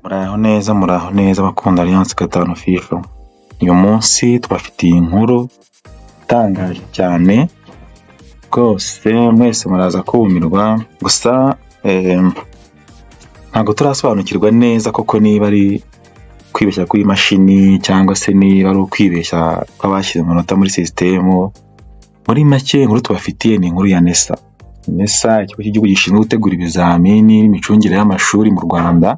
Muraho neza bakunda Alliance Gatanu FIFA. Uyu munsi twafitiye inkuru itangaje cyane rwose, mwese muraza kumirwa. Gusa ntabwo turasobanukirwa neza koko niba ari kwibeshya kw'imashini cyangwa se niba ari ukwibeshya kw'abashyize amanota muri sisitemu. Muri make inkuru tubafitiye ni inkuru ya NESA. NESA, ikigo cy'igihugu gishinzwe gutegura ibizamini n'imicungire y'amashuri mu Rwanda,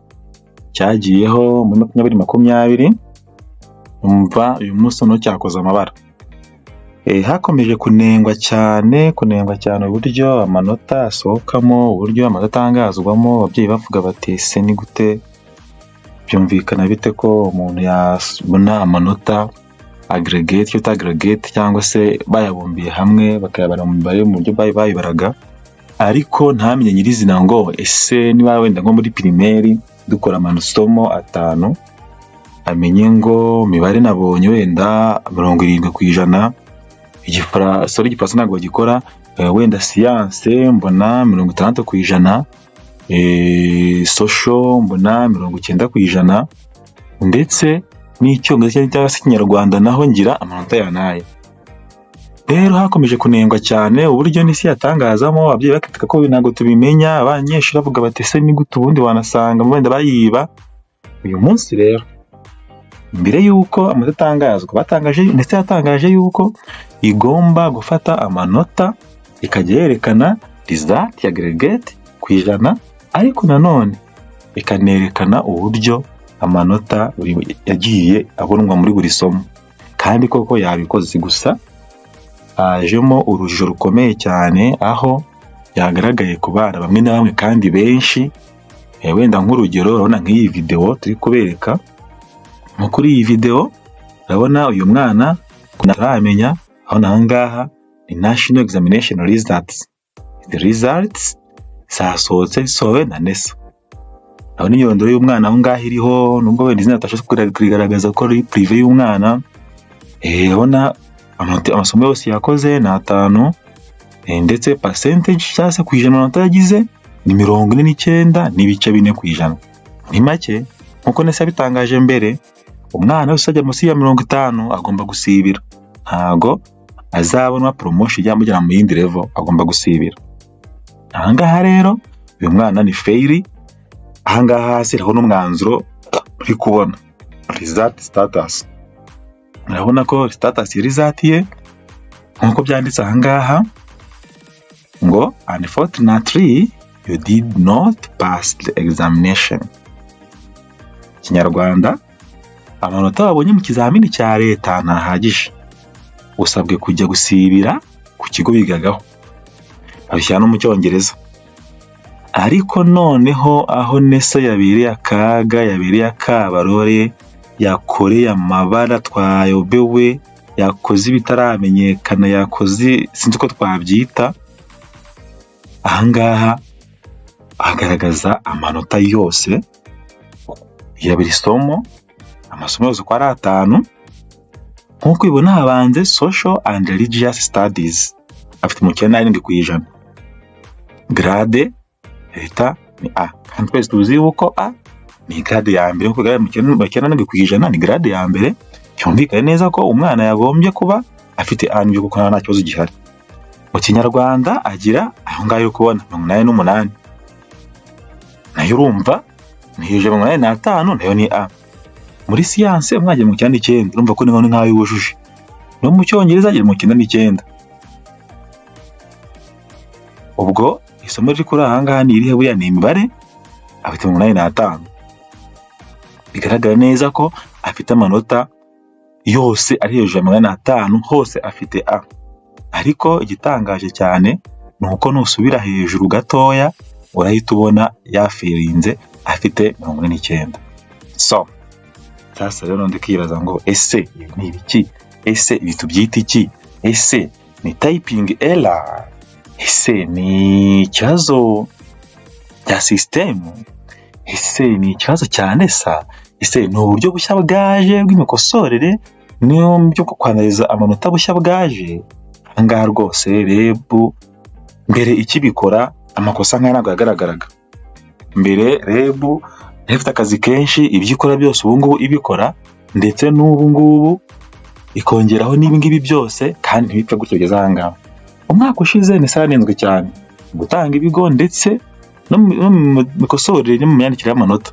cyagiyeho muri 2020. Umva uyu munsi no cyakoze amabara. Hakomeje kunengwa cyane uburyo amanota asohokamo, uburyo amanota atangazwamo. Ababyeyi bavuga bati ese ni gute byumvikana bite ko umuntu yabona amanota aggregate cyangwa se bayabumbiye hamwe bakayabara mu mibare mu buryo bayibaraga, ariko ntamenye nyirizina ngo ese niba wenda nko muri primaire dukora amasomo 5, amenye ngo mibare nabonye wenda 70%, igifaransa ntabwo bagikora, wenda science mbona 60%, social mbona 90%, ndetse n'icyongereza cyangwa se Ikinyarwanda naho ngira amanota yanaye. Rero hakomeje kunengwa cyane uburyo n'isi yatangazamo, ababyeyi bakitaka ko ntabwo tubimenya, abanyeshuri bavuga bati ese ni gute ubundi wanasanga wenda bayiba. Uyu munsi rero mbere yuko amanota atangazwa, ndetse yatangaje yuko igomba gufata amanota ikajya yerekana result ya aggregate ku ijana, ariko nanone ikanerekana uburyo amanota yagiye abonwa muri buri somo. Kandi koko yabikoze, gusa hajemo urujijo rukomeye cyane, aho yagaragaye ku bana bamwe na bamwe kandi benshi. Wenda nk'urugero urabona nk'iyi video turi kubereka. Nko kuri iyi video urabona uyu mwana kuntaramenya aho nangaha ni National Examination Results. The results zasohotse zisohowe na NESA. Aho ni imyirondoro y'umwana aho ngaho iriho, nubwo wenda izina atashatse kugaragaza ko ari prive y'umwana. Urabona amasomo yose yakoze ni 5, ndetse percentage cyangwa se ku ijana amanota yagize ni 49.4%. Ni make nkuko NESA bitangaje mbere. Umwana wese ajya munsi ya 50 agomba gusibira, ntago azabona promotion yamujyana mu yindi level, agomba gusibira. Ahangaha rero uyu mwana ni fail. Ahangaha hasi raho n'umwanzuro uri kubona result status. Urabona ko status ya result ye nkuko byanditse ahangaha ngo unfortunately you did not pass the examination. Kinyarwanda, amanota wabonye mu kizamini cya leta ntahagije, usabwe kujya gusibira ku kigo bigagaho. Abishyira no mu Cyongereza. Ariko noneho aho NESA yabereye akaga, yabereye akabarore, yakoreye amabara twayobewe, yakoze ibitaramenyekana, yakoze sinzi uko twabyita. Ahangaha agaragaza amanota yose ya buri somo, amasomo yose uko ari 5. Nkuko ibona habanze social and religious studies, afite 97%. Grade leta ni A, kandi twese tuzi yuko A ni grade ya mbere, kuko grade 97% ni grade ya mbere. Cyumvikane neza ko umwana yagombye kuba afite A n'ibyo kuko nta kibazo gihari. Mu Kinyarwanda agira aho ngayo kubona 88, nayo urumva ni hejuru 85, nayo ni A. Muri science umwaje mu 9, urumva ko ni nkaho yujuje. No mu Cyongereza agira mu 9. Ubwo isomo riri kuri ahangaha ni irihe? Buya ni imibare, afite 85. Bigaragara neza ko afite amanota yose ari hejuru ya 85, hose afite A. Ariko igitangaje cyane ni uko nusubira hejuru gatoya urahita ubona yafirinze afite 49. So sasa rero ndikibaza ngo ese ni ibiki? Ese ibi tubyita iki? Ese ni typing error? Ese ni ikibazo cya system? Ese ni ikibazo cya NESA? Ese ni uburyo bushya bwaje bw'imikosorere niyo byo kwanaliza amanota bushya bwaje? Ahangaha rwose REB mbere ikibikora amakosa nk'aya ntabwo yagaragaraga. Mbere REB ifite akazi kenshi, ibyo ikora byose ubu ngubu ibikora, ndetse n'ubu ngubu ikongeraho n'ibingibi byose, kandi ntibipfe gutyo bigeze aha ngaha. Umwaka ushize Nesa yanenzwe cyane gutanga ibigo ndetse no mu mikosorere no mu myandikire y'amanota,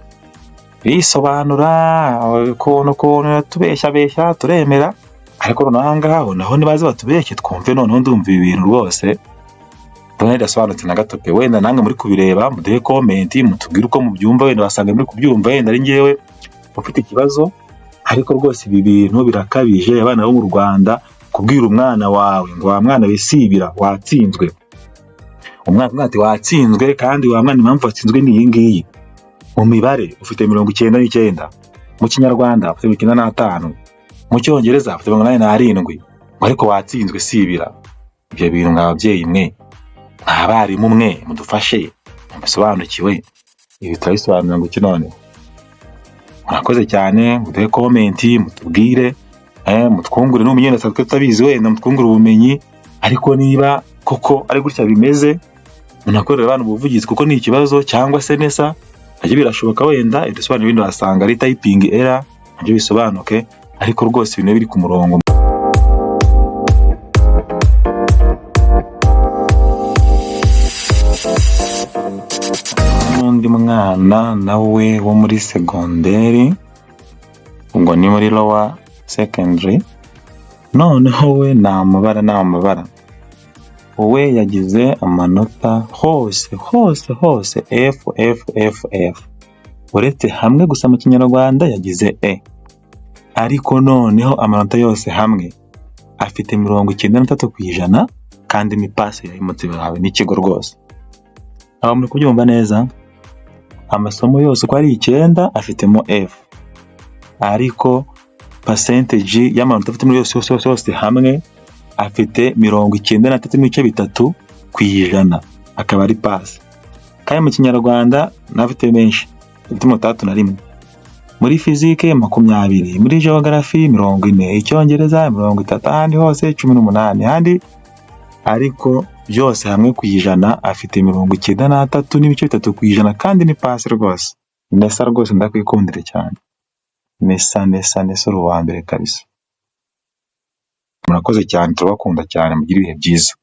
bisobanura ukuntu tubeshya turemera, ariko noneho aha ngaha naho nibaze batubeshye twumve, noneho ndumva ibi bintu rwose ndabona bidasobanutse na gato pe. Wenda namwe muri kubireba muduhe comment mutubwire uko mubyumva, wenda basanga muri kubyumva, wenda ari njyewe ufite ikibazo, ariko rwose ibi bintu birakabije. Abana bo mu Rwanda kubwira umwana wawe ngo wa mwana wisibira watsinzwe, umwana ati watsinzwe, kandi wa mwana impamvu watsinzwe ni iyi ngiyi. Mu mibare ufite 99, mu Kinyarwanda ufite 95, mu Cyongereza ufite 87, ariko watsinzwe sibira. Ibyo bintu nk'ababyeyi mwe, abarimu mwe, mudufashe musobanukiwe ibi turabisobanura ngo iki none. Murakoze cyane, muduhe comment mutubwire, mutwungure n'ubumenyi wenda tutabizi, wenda mutwungure ubumenyi, ariko niba koko ari gutya bimeze munakorera abantu ubuvugizi, kuko ni ikibazo, cyangwa se Nesa nabyo birashoboka wenda ibisobanuro bindi wasanga ari typing error, nabyo bisobanuke, ariko rwose ibintu biri ku murongo. N'undi mwana nawe wo muri segonderi, ubwo ni muri lower secondary, noneho we ni amabara, we yagize amanota hose F, uretse hamwe gusa mu Kinyarwanda yagize E, ariko noneho amanota yose hamwe afite 93%, kandi ni pass yayimutse bahawe n'ikigo rwose. Aba muri kubyumva neza, amasomo yose uko ari 9 afitemo F, ariko percentage y'amanota afite muri yose hamwe afite 93.3%, akaba ari pass. Kandi mu Kinyarwanda nafite menshi, afite 31, muri physique 20, muri geography 40, Icyongereza 30, ahandi hose 18, ahandi, ariko byose hamwe ku ijana afite 93.3%, kandi ni pass rwose. Nesa rwose ndakwikundire cyane, Nesa uri uwa mbere kabisa. Murakoze cyane, turabakunda cyane, mugire ibihe byiza.